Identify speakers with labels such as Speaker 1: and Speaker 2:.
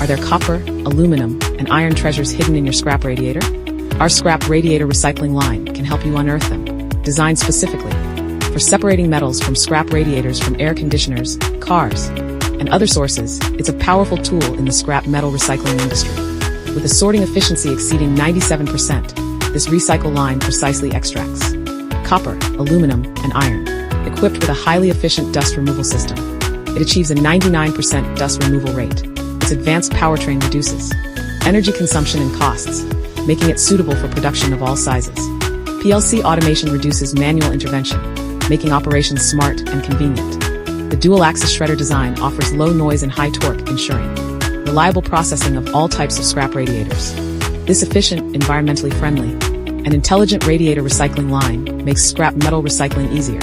Speaker 1: Are there copper, aluminum, and iron treasures hidden in your scrap radiator? Our scrap radiator recycling line can help you unearth them. Designed specifically for separating metals from scrap radiators from air conditioners, cars, and other sources, it's a powerful tool in the scrap metal recycling industry. With a sorting efficiency exceeding 97%, this recycle line precisely extracts copper, aluminum, and iron, equipped with a highly efficient dust removal system. It achieves a 99% dust removal rate. Its advanced powertrain reduces energy consumption and costs, making it suitable for production of all sizes. PLC automation reduces manual intervention, making operations smart and convenient. The dual-axis shredder design offers low noise and high torque, ensuring reliable processing of all types of scrap radiators. This efficient, environmentally friendly, and intelligent radiator recycling line makes scrap metal recycling easier.